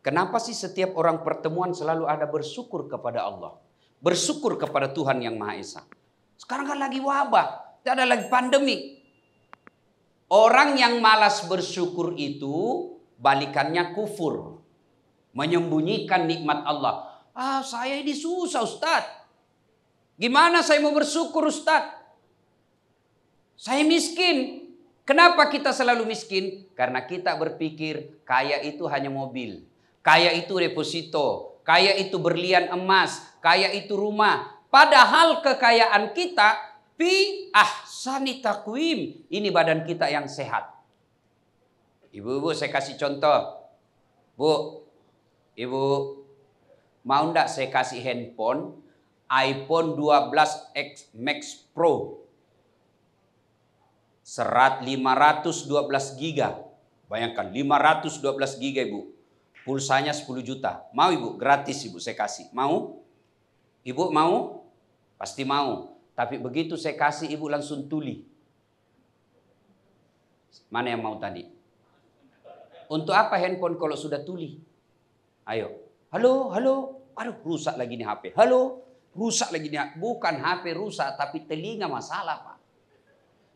Kenapa sih setiap orang pertemuan selalu ada bersyukur kepada Allah? Bersyukur kepada Tuhan yang Maha Esa. Sekarang kan lagi wabah, tidak ada lagi pandemi. Orang yang malas bersyukur itu balikannya kufur. Menyembunyikan nikmat Allah. Saya ini susah Ustaz. Gimana saya mau bersyukur Ustaz? Saya miskin. Kenapa kita selalu miskin? Karena kita berpikir kaya itu hanya mobil. Kaya itu deposito. Kaya itu berlian emas. Kaya itu rumah. Padahal kekayaan kita fi ahsani taqwim. Ini badan kita yang sehat. Ibu-ibu saya kasih contoh. Bu, ibu mau ndak saya kasih handphone iPhone 12X Max Pro. 512 giga. Bayangkan 512 giga ibu. Pulsanya 10 juta. Mau ibu? Gratis ibu saya kasih. Mau? Ibu mau? Pasti mau. Tapi begitu saya kasih ibu langsung tuli. Mana yang mau tadi? Untuk apa handphone kalau sudah tuli? Ayo. Halo, halo. Aduh rusak lagi nih HP. Halo. Rusak lagi nih. Bukan HP rusak tapi telinga masalah Pak.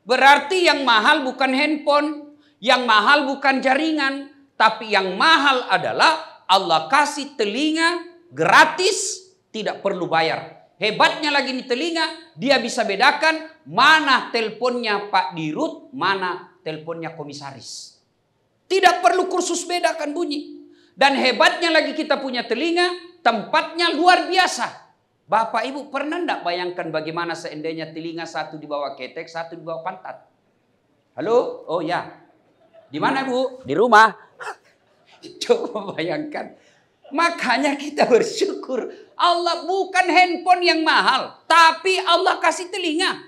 Berarti yang mahal bukan handphone. Yang mahal bukan jaringan. Tapi yang mahal adalah Allah kasih telinga gratis, tidak perlu bayar. Hebatnya lagi nih telinga, dia bisa bedakan mana teleponnya Pak Dirut, mana teleponnya komisaris. Tidak perlu kursus bedakan bunyi. Dan hebatnya lagi kita punya telinga, tempatnya luar biasa. Bapak Ibu pernah enggak bayangkan bagaimana seandainya telinga satu di bawah ketek, satu di bawah pantat? Halo? Oh ya. Di mana Bu? Di rumah. Coba bayangkan. Makanya kita bersyukur. Allah bukan handphone yang mahal. Tapi Allah kasih telinga.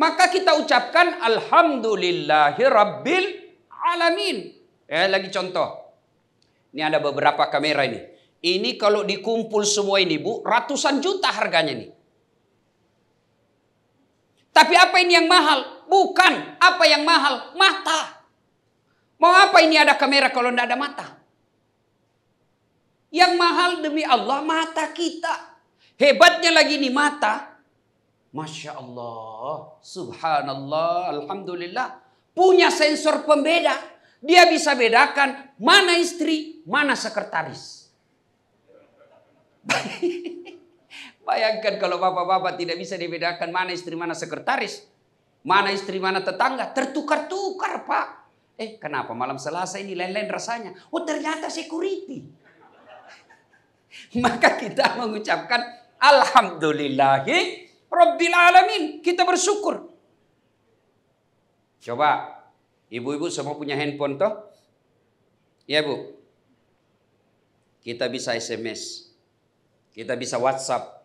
Maka kita ucapkan Alhamdulillahi Rabbil Alamin. Lagi contoh. Ini ada beberapa kamera ini. Ini kalau dikumpul semua ini Bu. Ratusan juta harganya nih. Tapi apa ini yang mahal? Bukan. Apa yang mahal? Mata. Mau apa ini ada kamera kalau tidak ada mata? Yang mahal demi Allah mata kita. Hebatnya lagi nih mata. Masya Allah. Subhanallah. Alhamdulillah. Punya sensor pembeda. Dia bisa bedakan mana istri, mana sekretaris. Bayangkan kalau bapak-bapak tidak bisa dibedakan mana istri, mana sekretaris. Mana istri, mana tetangga. Tertukar-tukar Pak. Kenapa malam Selasa ini lain-lain rasanya? Oh ternyata security. Maka kita mengucapkan Alhamdulillahi Rabbil Alamin. Kita bersyukur. Coba. Ibu-ibu semua punya handphone toh? Ya Bu. Kita bisa SMS. Kita bisa WhatsApp.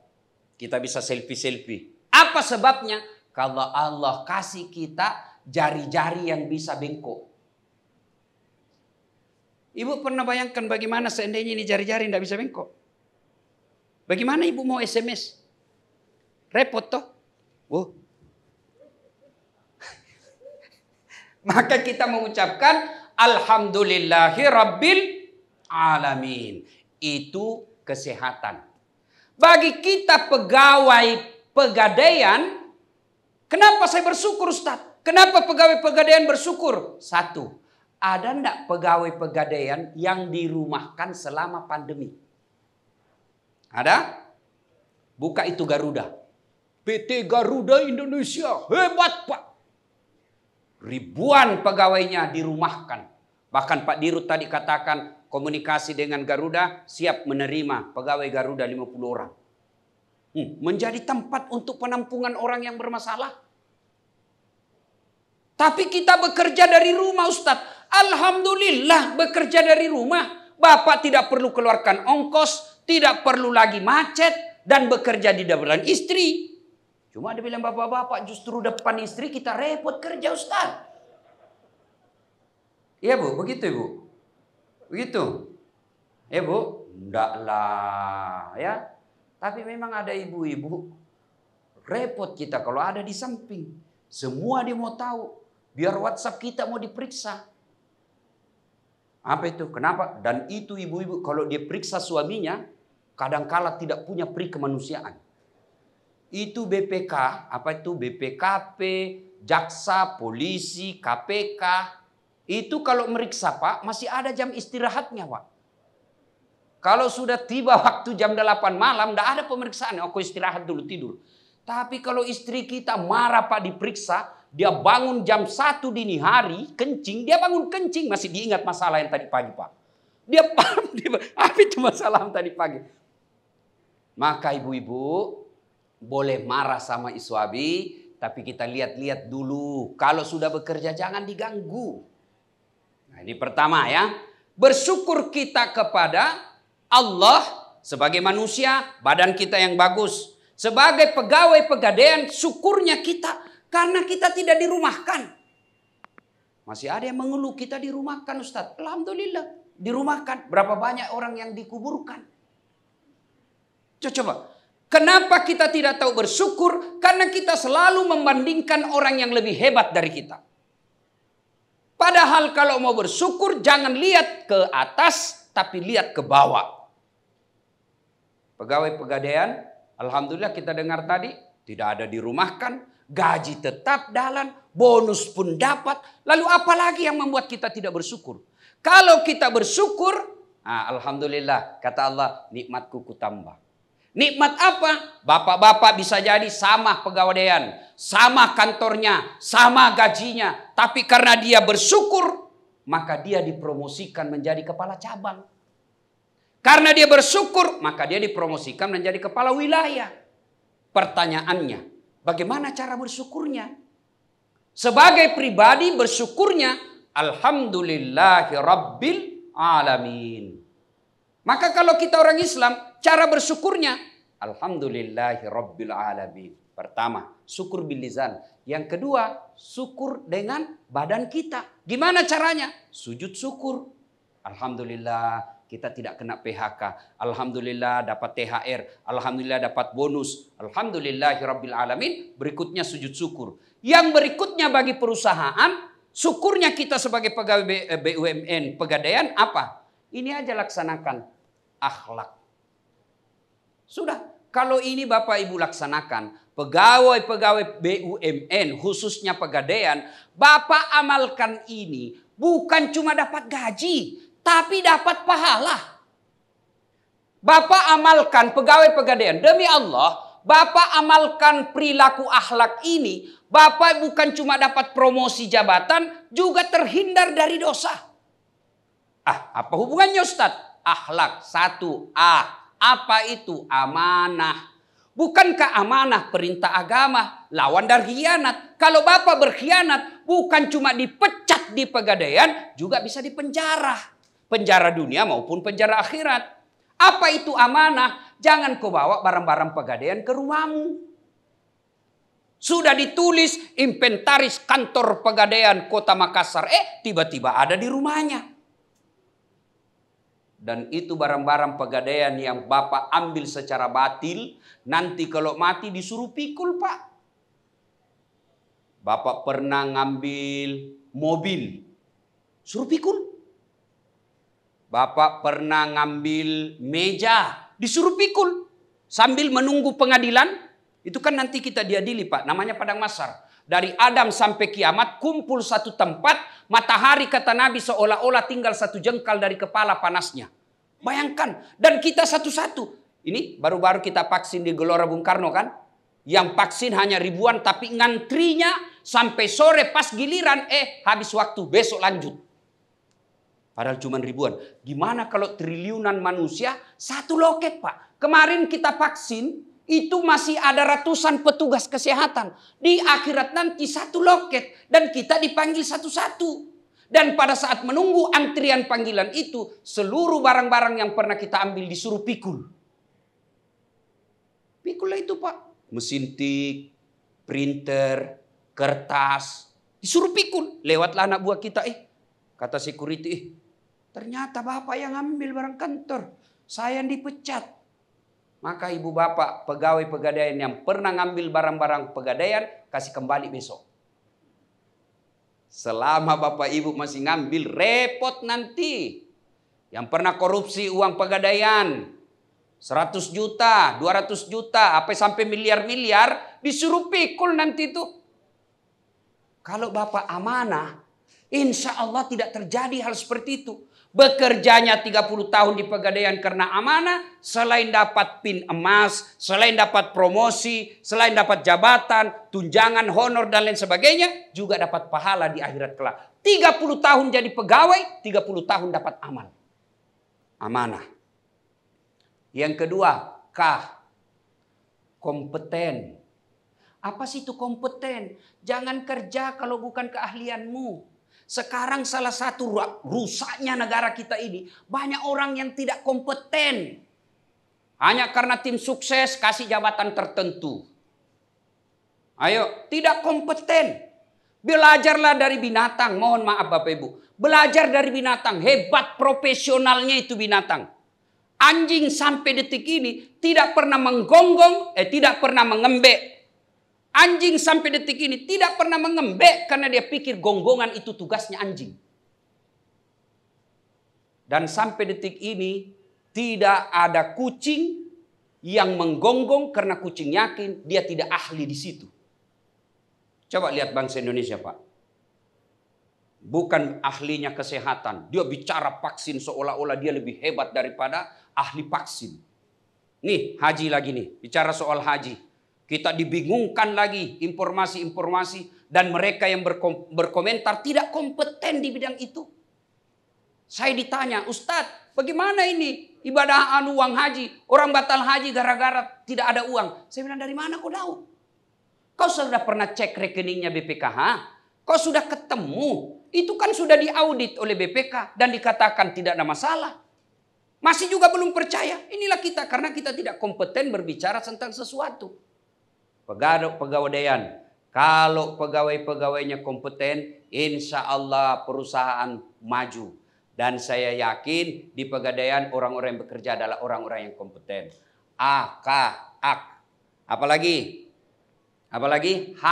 Kita bisa selfie-selfie. Apa sebabnya? Kalau Allah kasih kita jari-jari yang bisa bengkok. Ibu pernah bayangkan bagaimana seandainya ini jari-jari tidak bisa bengkok? Bagaimana ibu mau SMS? Repot toh? Maka kita mengucapkan Alhamdulillahi Rabbil Alamin. Itu kesehatan. Bagi kita pegawai pegadaian, kenapa saya bersyukur Ustaz? Kenapa pegawai pegadaian bersyukur? Satu. Ada enggak pegawai pegadaian yang dirumahkan selama pandemi? Ada? Buka itu Garuda. PT Garuda Indonesia. Hebat Pak. Ribuan pegawainya dirumahkan. Bahkan Pak Dirut tadi katakan komunikasi dengan Garuda siap menerima pegawai Garuda 50 orang. Menjadi tempat untuk penampungan orang yang bermasalah. Tapi kita bekerja dari rumah Ustadz. Alhamdulillah bekerja dari rumah. Bapak tidak perlu keluarkan ongkos. Tidak perlu lagi macet. Dan bekerja di depan istri. Cuma dia bilang bapak-bapak justru depan istri kita repot kerja Ustadz. Iya Bu, begitu Bu. Begitu. Ya Bu, enggak lah ya. Tapi memang ada ibu-ibu. Repot kita kalau ada di samping. Semua dia mau tahu. Biar WhatsApp kita mau diperiksa. Apa itu? Kenapa? Dan itu ibu-ibu kalau dia periksa suaminya, kadangkala tidak punya peri kemanusiaan. Itu BPK, apa itu? BPKP, jaksa, polisi, KPK. Itu kalau meriksa Pak, masih ada jam istirahatnya Pak. Kalau sudah tiba waktu jam 8 malam, tidak ada pemeriksaan. Aku istirahat dulu, tidur. Tapi kalau istri kita marah Pak diperiksa, dia bangun jam 1 dini hari, kencing. Dia bangun kencing, masih diingat masalah yang tadi pagi Pak. Dia paham, apa itu masalah yang tadi pagi. Maka ibu-ibu, boleh marah sama iswabi, tapi kita lihat-lihat dulu. Kalau sudah bekerja jangan diganggu. Nah ini pertama ya. Bersyukur kita kepada Allah sebagai manusia, badan kita yang bagus. Sebagai pegawai pegadaian, syukurnya kita karena kita tidak dirumahkan. Masih ada yang mengeluh kita dirumahkan Ustaz. Alhamdulillah dirumahkan. Berapa banyak orang yang dikuburkan. Coba. Kenapa kita tidak tahu bersyukur? Karena kita selalu membandingkan orang yang lebih hebat dari kita. Padahal kalau mau bersyukur jangan lihat ke atas tapi lihat ke bawah. Pegawai pegadaian, alhamdulillah kita dengar tadi tidak ada dirumahkan, gaji tetap jalan, bonus pun dapat. Lalu apalagi yang membuat kita tidak bersyukur? Kalau kita bersyukur, alhamdulillah kata Allah, nikmatku kutambah. Nikmat apa? Bapak-bapak bisa jadi sama pegadaian, sama kantornya, sama gajinya. Tapi karena dia bersyukur, maka dia dipromosikan menjadi kepala cabang. Karena dia bersyukur, maka dia dipromosikan menjadi kepala wilayah. Pertanyaannya, bagaimana cara bersyukurnya? Sebagai pribadi bersyukurnya, alhamdulillahirabbil alamin. Maka kalau kita orang Islam, cara bersyukurnya, alhamdulillahirabbil alamin. Pertama, syukur bil lisan. Yang kedua, syukur dengan badan kita. Gimana caranya? Sujud syukur. Alhamdulillah kita tidak kena PHK. Alhamdulillah dapat THR. Alhamdulillah dapat bonus. Alhamdulillahirabbil alamin. Berikutnya sujud syukur. Yang berikutnya bagi perusahaan, syukurnya kita sebagai pegawai BUMN pegadaian apa? Ini aja laksanakan akhlak. Sudah, kalau ini Bapak Ibu laksanakan, pegawai-pegawai BUMN khususnya pegadaian, Bapak amalkan ini bukan cuma dapat gaji, tapi dapat pahala. Bapak amalkan pegawai pegadaian, demi Allah, Bapak amalkan perilaku akhlak ini, Bapak bukan cuma dapat promosi jabatan, juga terhindar dari dosa. Apa hubungannya Ustadz? Akhlak 1A. Apa itu? Amanah. Bukankah amanah perintah agama? Lawan dari khianat. Kalau Bapak berkhianat, bukan cuma dipecat di pegadaian, juga bisa dipenjara. Penjara dunia maupun penjara akhirat. Apa itu amanah? Jangan kau bawa barang-barang pegadaian ke rumahmu. Sudah ditulis inventaris kantor pegadaian Kota Makassar. Tiba-tiba ada di rumahnya. Dan itu barang-barang pegadaian yang Bapak ambil secara batil. Nanti kalau mati disuruh pikul Pak. Bapak pernah ngambil mobil, suruh pikul. Bapak pernah ngambil meja, disuruh pikul. Sambil menunggu pengadilan. Itu kan nanti kita diadili Pak. Namanya Padang Mahsyar. Dari Adam sampai kiamat kumpul satu tempat. Matahari kata Nabi seolah-olah tinggal satu jengkal dari kepala panasnya. Bayangkan. Dan kita satu-satu. Ini baru-baru kita vaksin di Gelora Bung Karno kan. Yang vaksin hanya ribuan tapi ngantrinya sampai sore pas giliran. Habis waktu besok lanjut. Padahal cuma ribuan. Gimana kalau triliunan manusia satu loket Pak. Kemarin kita vaksin. Itu masih ada ratusan petugas kesehatan. Di akhirat nanti satu loket. Dan kita dipanggil satu-satu. Dan pada saat menunggu antrian panggilan itu. Seluruh barang-barang yang pernah kita ambil disuruh pikul. Pikul itu Pak. Mesin tik, printer, kertas. Disuruh pikul. Lewatlah anak buah kita. Kata security. Ternyata Bapak yang ambil barang kantor. Saya yang dipecat. Maka ibu bapak pegawai pegadaian yang pernah ngambil barang-barang pegadaian kasih kembali besok. Selama Bapak Ibu masih ngambil, repot nanti. Yang pernah korupsi uang pegadaian 100 juta, 200 juta, sampai miliar-miliar, disuruh pikul nanti itu. Kalau Bapak amanah, insya Allah tidak terjadi hal seperti itu. Bekerjanya 30 tahun di pegadaian karena amanah, selain dapat pin emas, selain dapat promosi, selain dapat jabatan, tunjangan, honor, dan lain sebagainya, juga dapat pahala di akhirat kelak. 30 tahun jadi pegawai, 30 tahun dapat amal. Amanah. Yang kedua, kompeten. Apa sih itu kompeten? Jangan kerja kalau bukan keahlianmu. Sekarang salah satu rusaknya negara kita ini, banyak orang yang tidak kompeten. Hanya karena tim sukses kasih jabatan tertentu. Ayo, tidak kompeten. Belajarlah dari binatang. Mohon maaf Bapak Ibu. Belajar dari binatang. Hebat profesionalnya itu binatang. Anjing sampai detik ini tidak pernah menggonggong, tidak pernah mengembek. Anjing sampai detik ini tidak pernah mengembek karena dia pikir gonggongan itu tugasnya anjing. Dan sampai detik ini tidak ada kucing yang menggonggong karena kucing yakin dia tidak ahli di situ. Coba lihat bangsa Indonesia, Pak. Bukan ahlinya kesehatan. Dia bicara vaksin seolah-olah dia lebih hebat daripada ahli vaksin. Nih, haji lagi nih. Bicara soal haji. Kita dibingungkan lagi informasi-informasi. Dan mereka yang berkomentar tidak kompeten di bidang itu. Saya ditanya, Ustadz, bagaimana ini ibadah uang haji? Orang batal haji gara-gara tidak ada uang. Saya bilang, dari mana kau tahu? Kau sudah pernah cek rekeningnya BPKH? Kau sudah ketemu? Itu kan sudah diaudit oleh BPK dan dikatakan tidak ada masalah. Masih juga belum percaya. Inilah kita karena kita tidak kompeten berbicara tentang sesuatu. Pegawaian. Kalau pegawai-pegawainya kompeten, insya Allah perusahaan maju. Dan saya yakin di pegadaian orang-orang yang bekerja adalah orang-orang yang kompeten. Apalagi? H.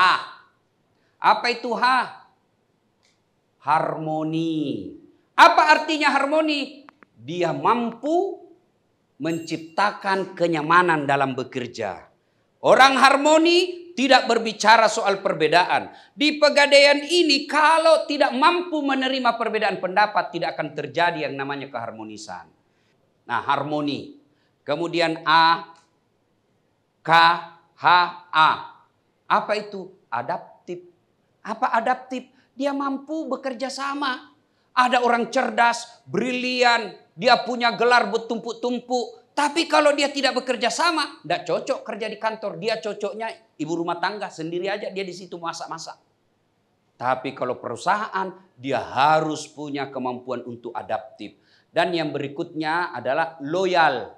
Apa itu H? Harmoni. Apa artinya harmoni? Dia mampu menciptakan kenyamanan dalam bekerja. Orang harmoni tidak berbicara soal perbedaan. Di pegadaian ini kalau tidak mampu menerima perbedaan pendapat tidak akan terjadi yang namanya keharmonisan. Nah, harmoni. Kemudian A, K, H, A. Apa itu? Adaptif. Apa adaptif? Dia mampu bekerja sama. Ada orang cerdas, brilian, dia punya gelar bertumpuk-tumpuk. Tapi kalau dia tidak bekerja sama, tidak cocok kerja di kantor. Dia cocoknya ibu rumah tangga, sendiri aja dia di situ masak-masak. Tapi kalau perusahaan, dia harus punya kemampuan untuk adaptif. Dan yang berikutnya adalah loyal.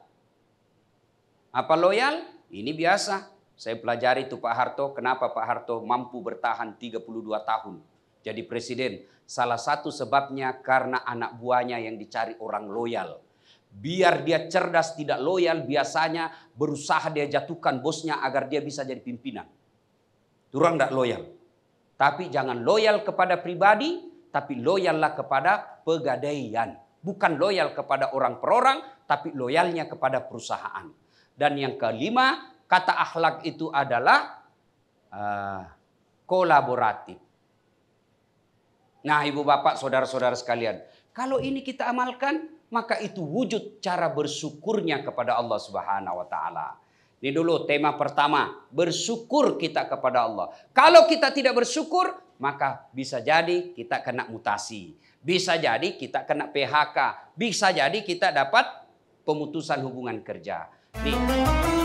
Apa loyal? Ini biasa. Saya pelajari itu Pak Harto. Kenapa Pak Harto mampu bertahan 32 tahun jadi presiden? Salah satu sebabnya karena anak buahnya yang dicari orang loyal. Biar dia cerdas tidak loyal, biasanya berusaha dia jatuhkan bosnya agar dia bisa jadi pimpinan. Itu orang tidak loyal. Tapi jangan loyal kepada pribadi, tapi loyallah kepada pegadaian. Bukan loyal kepada orang per orang, tapi loyalnya kepada perusahaan. Dan yang kelima, kata akhlak itu adalah kolaboratif. Nah, ibu bapak, saudara-saudara sekalian, kalau ini kita amalkan, maka itu wujud cara bersyukurnya kepada Allah Subhanahu wa taala. Ini dulu tema pertama, bersyukur kita kepada Allah. Kalau kita tidak bersyukur, maka bisa jadi kita kena mutasi. Bisa jadi kita kena PHK. Bisa jadi kita dapat pemutusan hubungan kerja. Nih.